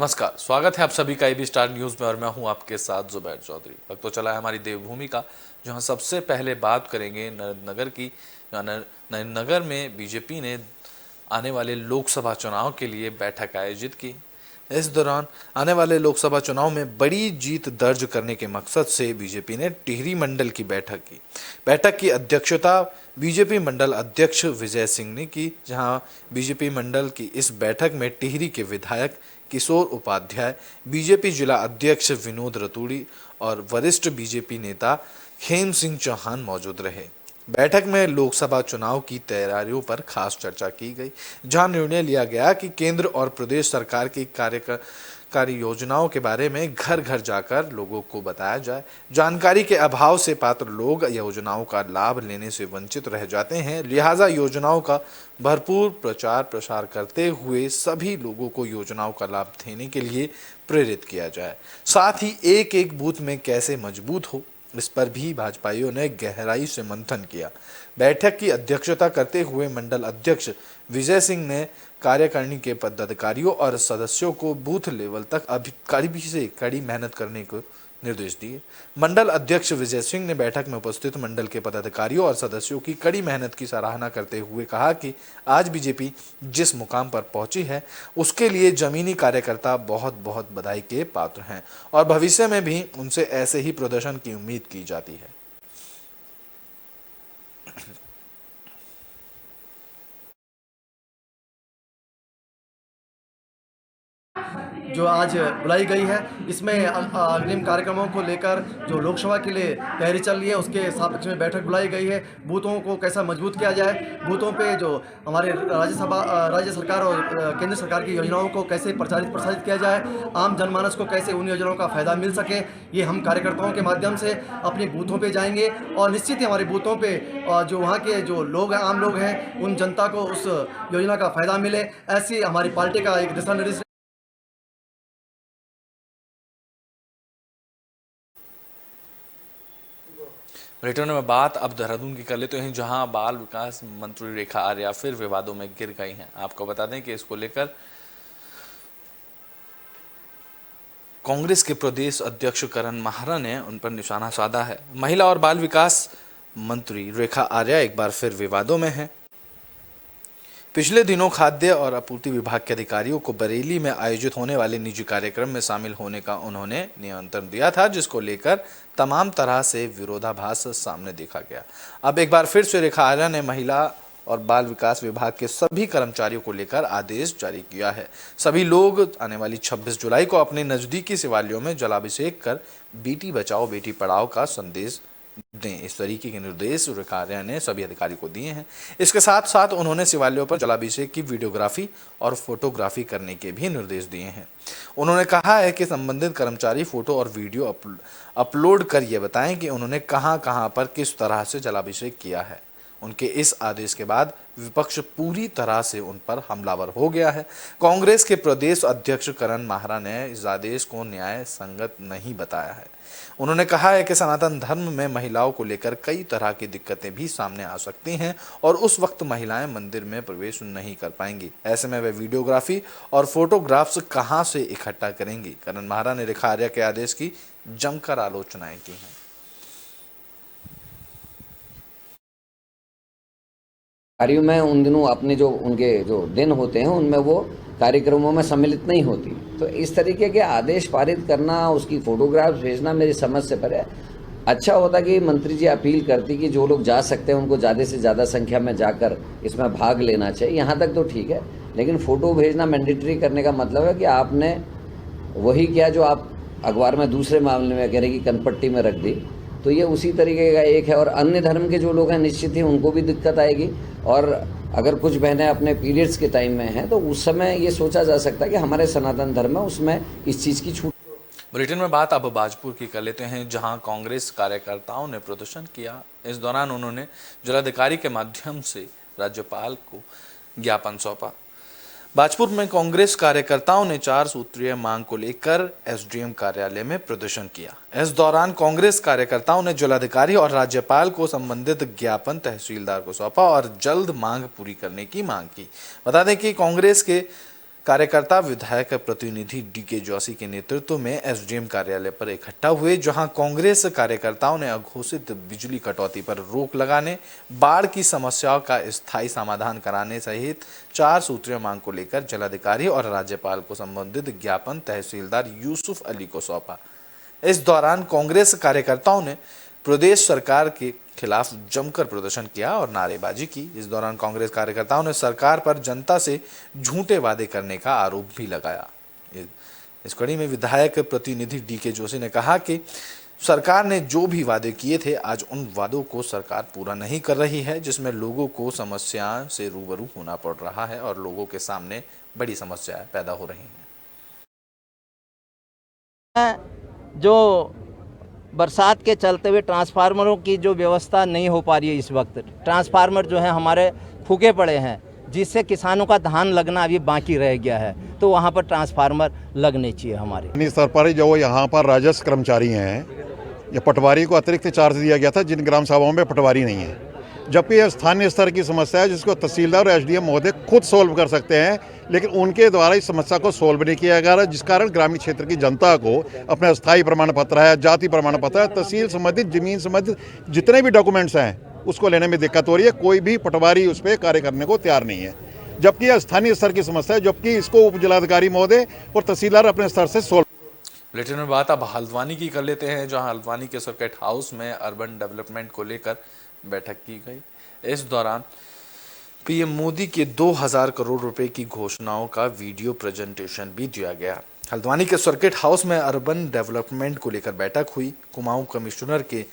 नमस्कार, स्वागत है आप सभी का एबी स्टार न्यूज में और मैं हूं आपके साथ जुबैर चौधरी। वक्त तो चला है हमारी देवभूमि का, जहां सबसे पहले बात करेंगे नगर की। नगर में बीजेपी ने आने वाले लोकसभा चुनाव के लिए बैठक आयोजित की। इस दौरान आने वाले लोकसभा चुनाव में बड़ी जीत दर्ज करने के मकसद से बीजेपी ने टिहरी मंडल की बैठक की। बैठक की अध्यक्षता बीजेपी मंडल अध्यक्ष विजय सिंह ने की, जहां बीजेपी मंडल की इस बैठक में टिहरी के विधायक किशोर उपाध्याय, बीजेपी जिला अध्यक्ष विनोद रतूड़ी और वरिष्ठ बीजेपी नेता खेम सिंह चौहान मौजूद रहे। बैठक में लोकसभा चुनाव की तैयारियों पर खास चर्चा की गई, जहां निर्णय लिया गया कि केंद्र और प्रदेश सरकार की कार्य योजनाओं के बारे में घर घर जाकर लोगों को बताया जाए। जानकारी के अभाव से पात्र लोग योजनाओं का लाभ लेने से वंचित रह जाते हैं, लिहाजा योजनाओं का भरपूर प्रचार प्रसार करते हुए सभी लोगों को योजनाओं का लाभ देने के लिए प्रेरित किया जाए। साथ ही एक एक बूथ में कैसे मजबूत हो, इस पर भी भाजपाइयों ने गहराई से मंथन किया। बैठक की अध्यक्षता करते हुए मंडल अध्यक्ष विजय सिंह ने कार्यकारिणी के पदाधिकारियों और सदस्यों को बूथ लेवल तक कड़ी से कड़ी मेहनत करने को निर्देश दिए। मंडल अध्यक्ष विजय सिंह ने बैठक में उपस्थित मंडल के पदाधिकारियों और सदस्यों की कड़ी मेहनत की सराहना करते हुए कहा कि आज बीजेपी जिस मुकाम पर पहुंची है उसके लिए जमीनी कार्यकर्ता बहुत बहुत बधाई के पात्र हैं और भविष्य में भी उनसे ऐसे ही प्रदर्शन की उम्मीद की जाती है। जो आज बुलाई गई है, इसमें अग्रिम कार्यक्रमों को लेकर जो लोकसभा के लिए तैयारी चल रही है उसके सापेक्ष में बैठक बुलाई गई है। बूथों को कैसा मजबूत किया जाए, बूथों पे जो हमारे राज्य सरकार और केंद्र सरकार की योजनाओं को कैसे प्रसारित किया जाए, आम जनमानस को कैसे उन योजनाओं का फ़ायदा मिल सके, ये हम कार्यकर्ताओं के माध्यम से अपने बूथों पर जाएंगे और निश्चित ही हमारे बूथों पर जो वहाँ के जो लोग हैं, आम लोग हैं, उन जनता को उस योजना का फ़ायदा मिले, ऐसी हमारी पार्टी का एक दिशा निर्देश। बुलेटिन में बात अब देहरादून की कर लेते हैं, जहां बाल विकास मंत्री रेखा आर्या फिर विवादों में गिर गई हैं। आपको बता दें कि इसको लेकर कांग्रेस के प्रदेश अध्यक्ष करण माहरा ने उन पर निशाना साधा है। महिला और बाल विकास मंत्री रेखा आर्या एक बार फिर विवादों में हैं। पिछले दिनों खाद्य और आपूर्ति विभाग के अधिकारियों को बरेली में आयोजित होने वाले निजी कार्यक्रम में शामिल होने का उन्होंने निमंत्रण दिया था, जिसको लेकर तमाम तरह से विरोधाभास सामने देखा गया। अब एक बार फिर से रेखा आर्या ने महिला और बाल विकास विभाग के सभी कर्मचारियों को लेकर आदेश जारी किया है। सभी लोग आने वाली 26 जुलाई को अपने नजदीकी शिवालयों में जलाभिषेक कर बेटी बचाओ बेटी पढ़ाओ का संदेश दें। इस तरीके के निर्देश रेखा आर्या ने सभी अधिकारियों को दिए हैं। इसके साथ साथ उन्होंने शिवालयों पर जलाभिषेक की वीडियोग्राफी और फोटोग्राफी करने के भी निर्देश दिए हैं। उन्होंने कहा है कि संबंधित कर्मचारी फोटो और वीडियो अपलोड कर ये बताएं कि उन्होंने कहां पर किस तरह से जलाभिषेक किया है। उनके इस आदेश के बाद विपक्ष पूरी तरह से उन पर हमलावर हो गया है। कांग्रेस के प्रदेश अध्यक्ष करण माहरा ने इस आदेश को न्याय संगत नहीं बताया है। उन्होंने कहा है कि सनातन धर्म में महिलाओं को लेकर कई तरह की दिक्कतें भी सामने आ सकती हैं और उस वक्त महिलाएं मंदिर में प्रवेश नहीं कर पाएंगी। ऐसे में वे वीडियोग्राफी और फोटोग्राफ्स कहां से इकट्ठा करेंगी। करण माहरा ने रेखा आर्या के आदेश की जमकर आलोचनाएं की हैं। कार्यों में उन दिनों अपने जो उनके जो दिन होते हैं उनमें वो कार्यक्रमों में सम्मिलित नहीं होती, तो इस तरीके के आदेश पारित करना, उसकी फोटोग्राफ्स भेजना मेरी समझ से परे। अच्छा होता कि मंत्री जी अपील करती कि जो लोग जा सकते हैं उनको ज़्यादा से ज़्यादा संख्या में जाकर इसमें भाग लेना चाहिए। यहाँ तक तो ठीक है, लेकिन फ़ोटो भेजना मैंडेटरी करने का मतलब है कि आपने वही किया जो आप अखबार में दूसरे मामले में कह रहे कि कनपट्टी में रख दी, तो ये उसी तरीके का एक है। और अन्य धर्म के जो लोग हैं निश्चित ही उनको भी दिक्कत आएगी। और अगर कुछ बहनें अपने पीरियड्स के टाइम में हैं तो उस समय ये सोचा जा सकता है कि हमारे सनातन धर्म में उसमें इस चीज़ की छूट। बुलेटिन में बात अब बाजपुर की कर लेते हैं, जहां कांग्रेस कार्यकर्ताओं ने प्रदर्शन किया। इस दौरान उन्होंने जिलाधिकारी के माध्यम से राज्यपाल को ज्ञापन सौंपा। बाजपुर में कांग्रेस कार्यकर्ताओं ने 4 सूत्रीय मांग को लेकर एसडीएम कार्यालय में प्रदर्शन किया। इस दौरान कांग्रेस कार्यकर्ताओं ने जिलाधिकारी और राज्यपाल को संबंधित ज्ञापन तहसीलदार को सौंपा और जल्द मांग पूरी करने की मांग की। बता दें कि कांग्रेस के कार्यकर्ता विधायक प्रतिनिधि डीके जोशी के नेतृत्व में एसडीएम कार्यालय पर इकट्ठा हुए, जहां कांग्रेस कार्यकर्ताओं ने अघोषित बिजली कटौती पर रोक लगाने, बाढ़ की समस्याओं का स्थायी समाधान कराने सहित 4 सूत्रीय मांग को लेकर जिलाधिकारी और राज्यपाल को संबंधित ज्ञापन तहसीलदार यूसुफ अली को सौंपा। इस दौरान कांग्रेस कार्यकर्ताओं ने प्रदेश सरकार के खिलाफ जमकर प्रदर्शन किया और नारेबाजी की। इस दौरान कांग्रेस कार्यकर्ताओं ने सरकार पर जनता से झूठे वादे करने का आरोप भी लगाया। इस कड़ी में विधायक प्रतिनिधि डीके जोशी ने कहा कि सरकार ने जो भी वादे किए थे, आज उन वादों को सरकार पूरा नहीं कर रही है, जिसमें लोगों को समस्याओं से रूबरू होना पड़ रहा है और लोगों के सामने बड़ी समस्याएं पैदा हो रही हैं। जो बरसात के चलते हुए ट्रांसफार्मरों की जो व्यवस्था नहीं हो पा रही है, इस वक्त ट्रांसफार्मर जो है हमारे फूके पड़े हैं, जिससे किसानों का धान लगना अभी बाकी रह गया है, तो वहाँ पर ट्रांसफार्मर लगने चाहिए हमारे। सरकारी जो यहाँ पर राजस्व कर्मचारी हैं, ये पटवारी को अतिरिक्त चार्ज दिया गया था, जिन ग्राम सभाओं में पटवारी नहीं है, जबकि यह स्थानीय स्तर की समस्या है जिसको तहसीलदार और एसडीएम महोदय खुद सोल्व कर सकते हैं, लेकिन उनके द्वारा इस समस्या को सोल्व नहीं किया जा रहा, जिस कारण ग्रामीण क्षेत्र की जनता को अपना स्थायी प्रमाण पत्र है, जाति प्रमाण पत्र है, तहसील संबंधित, जमीन संबंधित जितने भी डॉक्यूमेंट्स हैं उसको लेने में दिक्कत हो रही है। कोई भी पटवारी उस पर कार्य करने को तैयार नहीं है, जबकि यह स्थानीय स्तर की समस्या है, जबकि इसको उप जिलाधिकारी महोदय और तहसीलदार अपने स्तर से सोल्व। बुलेटिन में बात अब हल्द्वानी की कर लेते हैं, जहां हल्द्वानी के सर्किट हाउस में अर्बन डेवलपमेंट को लेकर बैठक की गई। इस दौरान पीएम मोदी के 2000 करोड़ रुपए की घोषणाओं का वीडियो प्रेजेंटेशन भी दिया गया। हल्द्वानी के सर्किट हाउस में अर्बन डेवलपमेंट को लेकर बैठक हुई। कुमाऊं कमिश्नर के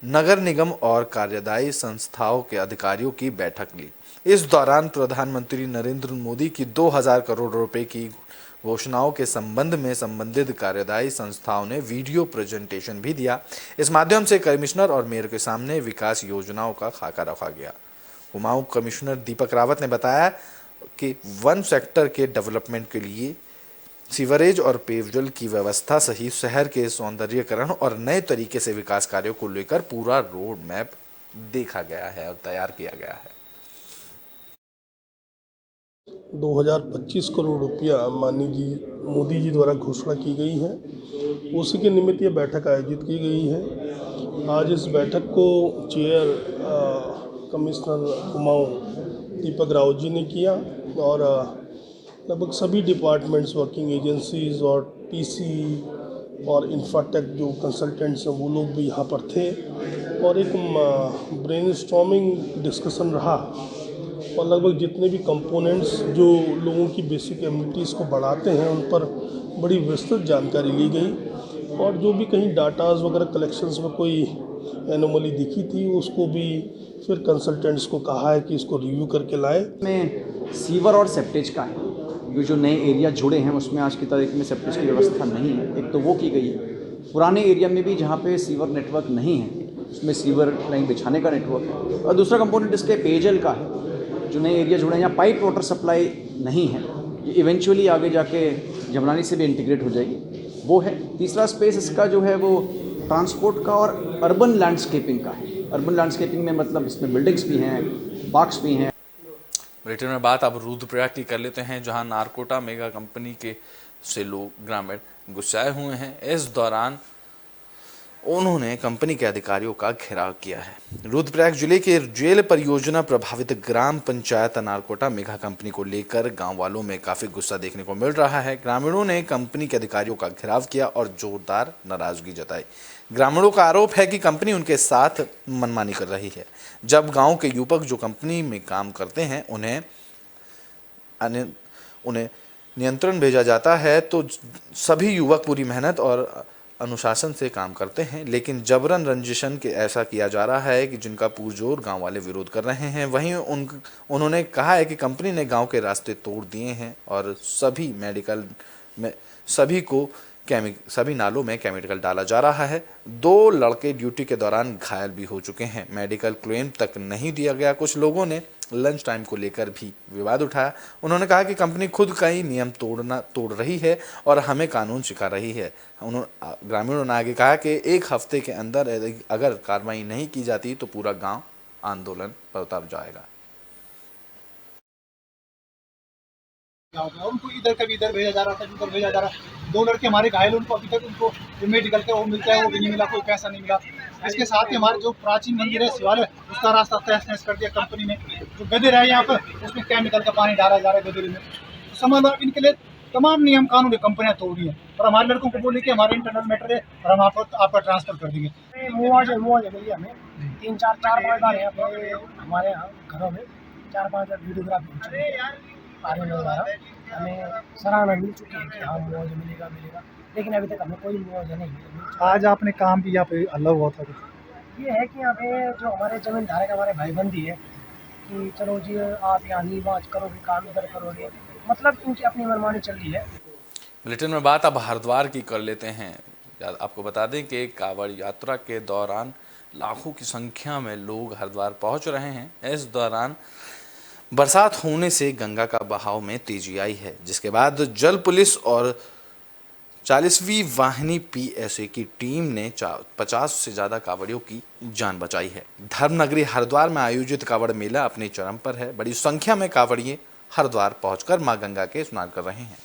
नगर निगम और कार्यदायी संस्थाओं के अधिकारियों की बैठक ली। इस दौरान प्रधानमंत्री नरेंद्र मोदी की 2000 करोड़ रुपए की घोषणाओं के संबंध में संबंधित कार्यदायी संस्थाओं ने वीडियो प्रेजेंटेशन भी दिया। इस माध्यम से कमिश्नर और मेयर के सामने विकास योजनाओं का खाका रखा गया। कुमाऊं कमिश्नर दीपक रावत ने बताया कि वन सेक्टर के डेवलपमेंट के लिए सीवरेज और पेयजल की व्यवस्था सहित शहर के सौंदर्यीकरण और नए तरीके से विकास कार्यों को लेकर पूरा रोड मैप देखा गया है और तैयार किया गया है। 2025 करोड़ रुपया माननीय मोदी जी द्वारा घोषणा की गई है, उसी के निमित्त ये बैठक आयोजित की गई है। आज इस बैठक को चेयर कमिश्नर कुमाऊं दीपक रावत जी ने किया और लगभग सभी डिपार्टमेंट्स, वर्किंग एजेंसीज और पीसी और इंफ्राटेक जो कंसल्टेंट्स हैं वो लोग भी यहाँ पर थे और एक ब्रेनस्टॉर्मिंग डिस्कशन रहा और लगभग जितने भी कंपोनेंट्स जो लोगों की बेसिक एमिनिटीज़ को बढ़ाते हैं उन पर बड़ी विस्तृत जानकारी ली गई और जो भी कहीं डाटाज वगैरह कलेक्शंस में कोई एनोमली दिखी थी उसको भी फिर कंसल्टेंट्स को कहा है कि इसको रिव्यू करके लाए। में सीवर और सेप्टेज का है, ये जो नए एरिया जुड़े हैं उसमें आज की तारीख में सेप्टेज की व्यवस्था नहीं है, एक तो वो की गई है। पुराने एरिया में भी जहाँ पे सीवर नेटवर्क नहीं है उसमें सीवर लाइन बिछाने का नेटवर्क है और दूसरा कंपोनेंट इसके पेयजल का है। जो नए एरिया जुड़े हैं यहाँ पाइप वाटर सप्लाई नहीं है, ये इवेंचुअली आगे जाके जमनानी से भी इंटीग्रेट हो जाएगी, वो है। तीसरा स्पेस इसका जो है वो ट्रांसपोर्ट का और अर्बन लैंडस्केपिंग का है। अर्बन लैंडस्केपिंग में मतलब इसमें बिल्डिंग्स भी हैं, पार्क्स भी हैं। बुलेटिन में बात अब रुद्रप्रयाग की कर लेते हैं, जहां नारकोटा मेगा कंपनी के से लोग ग्रामीण गुस्साए हुए हैं। इस दौरान उन्होंने कंपनी के अधिकारियों का घेराव किया है। रुद्रप्रयाग जिले के जेल परियोजना प्रभावित ग्राम पंचायत नारकोटा मेगा कंपनी को लेकर गांव वालों में काफी गुस्सा देखने को मिल रहा है। ग्रामीणों ने कंपनी के अधिकारियों का घेराव किया और जोरदार नाराजगी जताई। ग्रामीणों का आरोप है कि कंपनी उनके साथ मनमानी कर रही है। जब गांव के युवक जो कंपनी में काम करते हैं उन्हें नियंत्रण भेजा जाता है तो सभी युवक पूरी मेहनत और अनुशासन से काम करते हैं, लेकिन जबरन रंजिशन के ऐसा किया जा रहा है कि जिनका पुरजोर गांव वाले विरोध कर रहे हैं। वहीं उन्होंने कहा है कि कंपनी ने गांव के रास्ते तोड़ दिए हैं और सभी नालों में केमिकल डाला जा रहा है। 2 लड़के ड्यूटी के दौरान घायल भी हो चुके हैं। मेडिकल क्लेम तक नहीं दिया गया। कुछ लोगों ने लंच टाइम को लेकर भी विवाद उठाया। उन्होंने कहा कि कंपनी खुद कई नियम तोड़ रही है और हमें कानून सिखा रही है। ग्रामीणों ने आगे कहा कि 1 हफ्ते के अंदर अगर कार्रवाई नहीं की जाती तो पूरा गांव आंदोलन पर उतर जाएगा। और उनको इधर कभी इधर भेजा जा रहा था, उधर भेजा जा रहा। 2 लड़के हमारे घायल, उनको अभी तक उनको जो मेडिकल का वो मिलता है वो भी नहीं मिला, कोई पैसा नहीं मिला। इसके साथ ही हमारे जो प्राचीन मंदिर है शिवालय, उसका रास्ता तहस नहस कर दिया कंपनी ने। जो गदेर है यहाँ पर, उसमें केमिकल का पानी डाला जा रहा है गदेरे में। समाधान इनके लिए तमाम नियम कानून कंपनियां तोड़ दी हैं और हमारे लड़कों को बोले कि हमारे इंटरनल मैटर है और हम आपका ट्रांसफर कर देंगे। मुआवजा मिली हमें 3-4 बार यहाँ पे हमारे यहाँ घरों में 4-5 वीडियोग्राफी द्वारा हमें सराहना मिल चुकी है कि हाँ मुआवजा मिलेगा, लेकिन अभी तक हमें कोई मुआवजा नहीं मिला। आज आपने काम भी यहाँ पे अलग हुआ था, ये है कि यहाँ पे जो हमारे जमीन धारक हमारे भाईबंदी है कि चलो जी आप यहाँ नहीं वहाँ करोगे, काम इधर करोगे, मतलब इनकी अपनी मनमानी चल रही है। बुलेटिन में बात अब हरिद्वार की कर लेते हैं। आपको बता दें कि कांवड़ यात्रा के दौरान लाखों की संख्या में लोग हरिद्वार पहुंच रहे हैं। इस दौरान बरसात होने से गंगा का बहाव में तेजी आई है, जिसके बाद जल पुलिस और 40वीं वाहिनी पीएसए की टीम ने 50 से ज़्यादा कांवड़ियों की जान बचाई है। धर्मनगरी हरिद्वार में आयोजित कांवड़ मेला अपने चरम पर है। बड़ी संख्या में कांवड़िए हरिद्वार पहुंचकर मां गंगा के स्नान कर रहे हैं।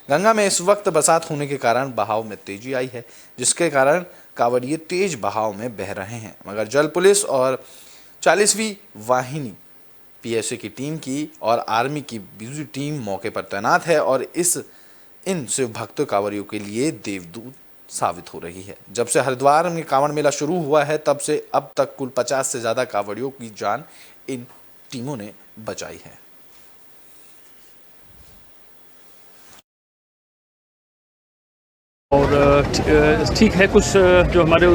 गंगा में इस वक्त बरसात होने के कारण बहाव में तेजी आई है, जिसके कारण कांवड़िए तेज बहाव में बह रहे हैं। मगर जल पुलिस और 40वीं वाहिनी पीएसए की टीम की और आर्मी की दूसरी टीम मौके पर तैनात है और इन शिव भक्त कांवड़ियों के लिए देवदूत साबित हो रही है। जब से हरिद्वार में कांवड़ मेला शुरू हुआ है, तब से अब तक कुल 50 से ज़्यादा कांवड़ियों की जान इन टीमों ने बचाई है। और ठीक है, कुछ जो हमारे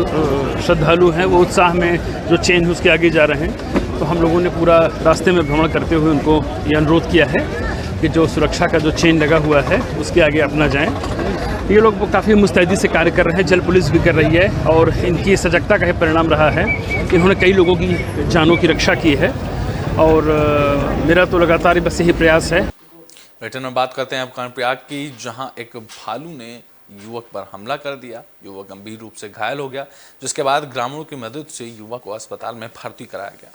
श्रद्धालु हैं वो उत्साह में जो चेन उसके आगे जा रहे हैं, तो हम लोगों ने पूरा रास्ते में भ्रमण करते हुए उनको ये अनुरोध किया है कि जो सुरक्षा का जो चेन लगा हुआ है उसके आगे अपना जाएं। ये लोग काफ़ी मुस्तैदी से कार्य कर रहे हैं, जल पुलिस भी कर रही है और इनकी सजगता का परिणाम रहा है। इन्होंने कई लोगों की जानों की रक्षा की है और मेरा तो लगातार बस यही प्रयास है। रिटर्न में बात करते हैं अब कर्णप्रयाग की, जहां एक भालू ने युवक पर हमला कर दिया। युवक गंभीर रूप से घायल हो गया, जिसके बाद ग्रामीणों की मदद से युवक को अस्पताल में भर्ती कराया गया।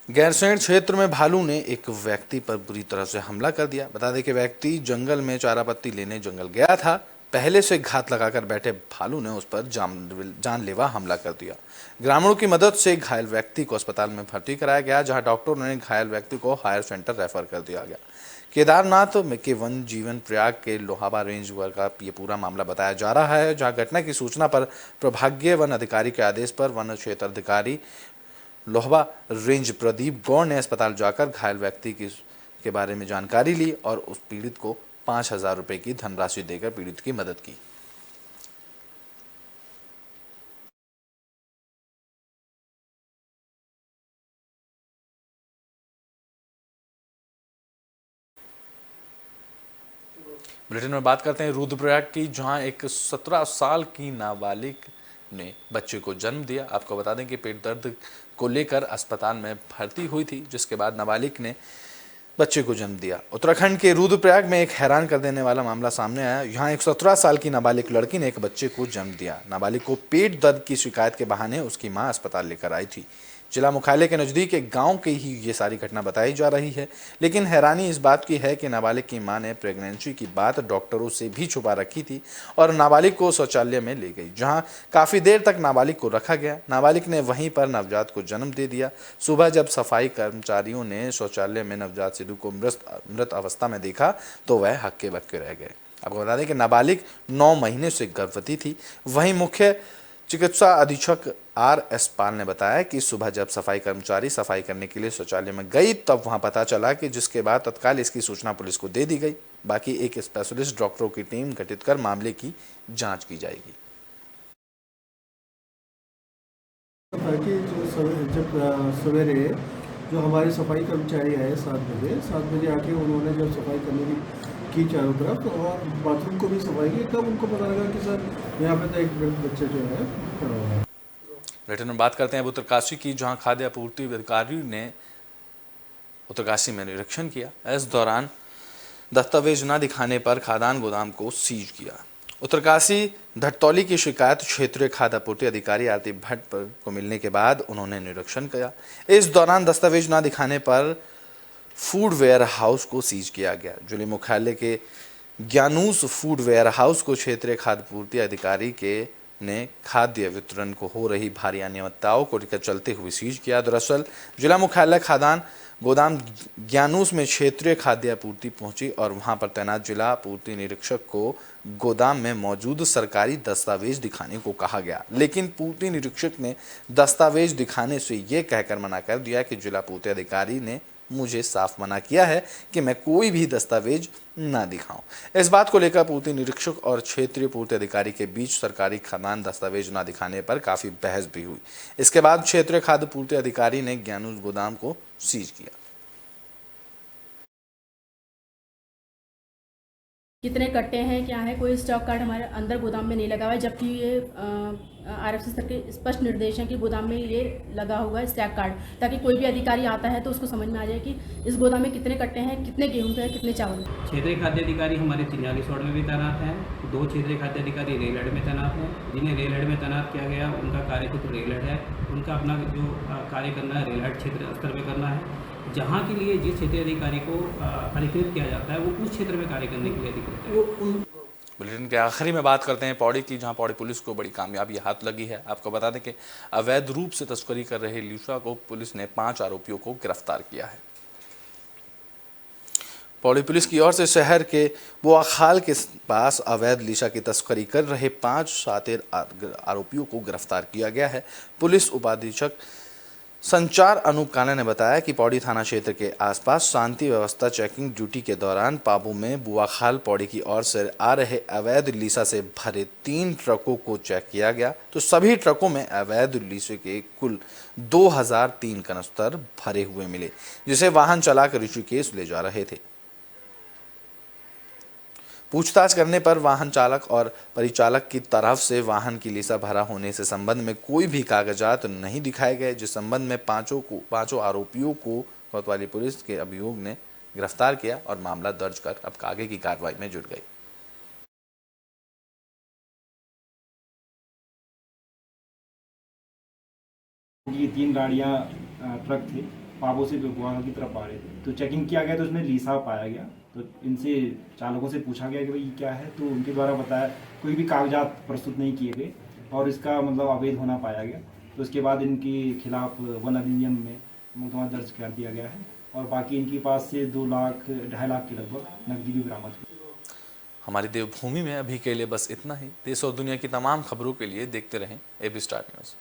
गैरसैंण क्षेत्र में भालू ने एक व्यक्ति पर बुरी तरह से हमला कर दिया। बता दें कि व्यक्ति जंगल में चारा पत्ती लेने जंगल गया था। पहले से घात लगाकर बैठे भालू ने उस पर जानलेवा हमला कर दिया। ग्रामीणों की मदद से घायल व्यक्ति को अस्पताल में भर्ती कराया गया, जहां डॉक्टरों ने घायल व्यक्ति को हायर सेंटर रेफर कर दिया गया। केदारनाथ के वन जीवन प्रयाग के लोहाबा रेंज का ये पूरा मामला बताया जा रहा है, जहां घटना की सूचना पर प्रभागीय वन अधिकारी के आदेश पर वन क्षेत्र अधिकारी लोहाबा रेंज प्रदीप गौड़ ने अस्पताल जाकर घायल व्यक्ति के बारे में जानकारी ली और उस पीड़ित को 5,000 रुपये की धनराशि देकर पीड़ित की मदद की। बुलेटिन में बात करते हैं रुद्रप्रयाग की, जहां एक 17 साल की नाबालिग ने बच्चे को जन्म दिया। आपको बता दें कि पेट दर्द को लेकर अस्पताल में भर्ती हुई थी, जिसके बाद नाबालिग ने बच्चे को जन्म दिया। उत्तराखंड के रुद्रप्रयाग में एक हैरान कर देने वाला मामला सामने आया। यहाँ एक 17 साल की नाबालिग लड़की ने एक बच्चे को जन्म दिया। नाबालिग को पेट दर्द की शिकायत के बहाने उसकी मां अस्पताल लेकर आई थी। जिला मुख्यालय के नज़दीक एक गांव की ही ये सारी घटना बताई जा रही है, लेकिन हैरानी इस बात की है कि नाबालिग की मां ने प्रेगनेंसी की बात डॉक्टरों से भी छुपा रखी थी और नाबालिग को शौचालय में ले गई, जहां काफ़ी देर तक नाबालिग को रखा गया। नाबालिग ने वहीं पर नवजात को जन्म दे दिया। सुबह जब सफाई कर्मचारियों ने शौचालय में नवजात शिशु को मृत अवस्था में देखा तो वह हक्के बक्के रह गए। आपको बता दें कि नाबालिग 9 महीने से गर्भवती थी। वहीं मुख्य चिकित्सा अधीक्षक RS पाल ने बताया कि सुबह जब सफाई कर्मचारी सफाई करने के लिए शौचालय में गई तब वहां पता चला कि जिसके बाद तत्काल इसकी सूचना पुलिस को दे दी गई। बाकी एक स्पेशलिस्ट डॉक्टरों की टीम गठित कर मामले की जांच की जाएगी। जब सवेरे जो हमारे सफाई कर्मचारी आए 7 बजे आके उन्होंने जब सफाई करने की चारों तरफ और बाथरूम को भी सफाई की, तब उनको पता लगा कि सर यहाँ पे तो एक बच्चे जो है पड़ा हुआ है। रिटर्न में बात करते हैं उत्तरकाशी की, जहां खाद्य आपूर्ति अधिकारी ने उत्तरकाशी में निरीक्षण किया। इस दौरान दस्तावेज न दिखाने पर खाद्यान्न गोदाम को सीज किया। उत्तरकाशी धटतौली की शिकायत क्षेत्रीय खाद्य आपूर्ति अधिकारी आरती भट्ट को मिलने के बाद उन्होंने निरीक्षण किया। इस दौरान दस्तावेज न दिखाने पर फूड वेयर हाउस को सीज किया गया। जिले मुख्यालय के ज्ञानूस फूड वेयर हाउस को क्षेत्रीय खाद्य पूर्ति अधिकारी ने खाद्य वितरण को हो रही भारी अनियमितताओं को लेकर चलते हुए सीज किया। दरअसल जिला मुख्यालय खाद्यान्न गोदाम ज्ञानूस में क्षेत्रीय खाद्य आपूर्ति पहुंची और वहां पर तैनात जिला पूर्ति निरीक्षक को गोदाम में मौजूद सरकारी दस्तावेज दिखाने को कहा गया, लेकिन पूर्ति निरीक्षक ने दस्तावेज दिखाने से ये कहकर मना कर दिया कि जिला पूर्ति अधिकारी ने मुझे साफ मना किया है कि मैं कोई भी दस्तावेज ना दिखाऊं। इस बात को लेकर पूर्ति निरीक्षक और क्षेत्रीय पूर्ति अधिकारी के बीच सरकारी खाद्यान्न दस्तावेज ना दिखाने पर काफी बहस भी हुई। इसके बाद क्षेत्रीय खाद्य पूर्ति अधिकारी ने ज्ञानूस गोदाम को सीज किया। कितने कट्टे हैं, क्या है, कोई स्टॉक कार्ड हमारे अंदर गोदाम में नहीं लगा हुआ है, जबकि ये RFC सर के स्पष्ट निर्देश है कि गोदाम में ये लगा हुआ है स्टॉक कार्ड, ताकि कोई भी अधिकारी आता है तो उसको समझ में आ जाए कि इस गोदाम में कितने कट्टे हैं, कितने गेहूं के हैं, कितने चावल। क्षेत्रीय खाद्य अधिकारी हमारे 43 वार्ड में भी तैनात हैं। 2 क्षेत्रीय खाद्य अधिकारी रेल हेड में तैनात हैं। जिन्हें रेल हेड में तैनात किया गया उनका कार्य तो रेल हेड है, उनका अपना जो कार्य करना है रेल हेड क्षेत्र स्तर पर करना है। जहाँ के लिए जिस क्षेत्रीय अधिकारी को अधिकृत किया जाता है वो उस क्षेत्र में कार्य करने के लिए अधिकृत है। बुलेटिन के आखिरी में बात करते हैं पौड़ी की, जहां पौड़ी पुलिस को बड़ी कामयाबी हाथ लगी है। आपको बता दें कि अवैध रूप से तस्करी कर रहे लीशा को पुलिस ने 5 आरोपियों को गिरफ्तार किया है। पौड़ी पुलिस की ओर से शहर के बुआखाल के पास अवैध लीशा की तस्करी कर रहे 5 शातिर आरोपियों को गिरफ्तार किया गया है। पुलिस उपाधीक्षक संचार अनूप काना ने बताया कि पौड़ी थाना क्षेत्र के आसपास शांति व्यवस्था चेकिंग ड्यूटी के दौरान पाबू में बुआखाल पौड़ी की ओर से आ रहे अवैध लीसा से भरे 3 ट्रकों को चेक किया गया, तो सभी ट्रकों में अवैध लीसे के कुल 2003 कनस्तर भरे हुए मिले, जिसे वाहन चलाकर ऋषिकेश ले जा रहे थे। पूछताछ करने पर वाहन चालक और परिचालक की तरफ से वाहन की लीसा भरा होने से संबंध में कोई भी कागजात नहीं दिखाए गए, जिस संबंध में पांचों आरोपियों को कोतवाली पुलिस के अभियोग ने गिरफ्तार किया और मामला दर्ज कर अब आगे की कार्रवाई में जुट गई। ये 3 गाड़ियां ट्रक थे, पाबो से बुआखाल की तरफ आ रहे थे, तो चेकिंग किया गया तो उसमें लीसा पाया गया। तो इनसे चालकों से पूछा गया कि भाई क्या है, तो उनके द्वारा बताया कोई भी कागजात प्रस्तुत नहीं किए गए और इसका मतलब अवैध होना पाया गया। तो उसके बाद इनके खिलाफ वन अधिनियम में मुकदमा दर्ज कर दिया गया है और बाकी इनके पास से 2 लाख 2.5 लाख के लगभग नकदी भी बरामद हुई। हमारी देवभूमि में अभी के लिए बस इतना ही। देश और दुनिया की तमाम खबरों के लिए देखते रहें AB स्टार न्यूज़।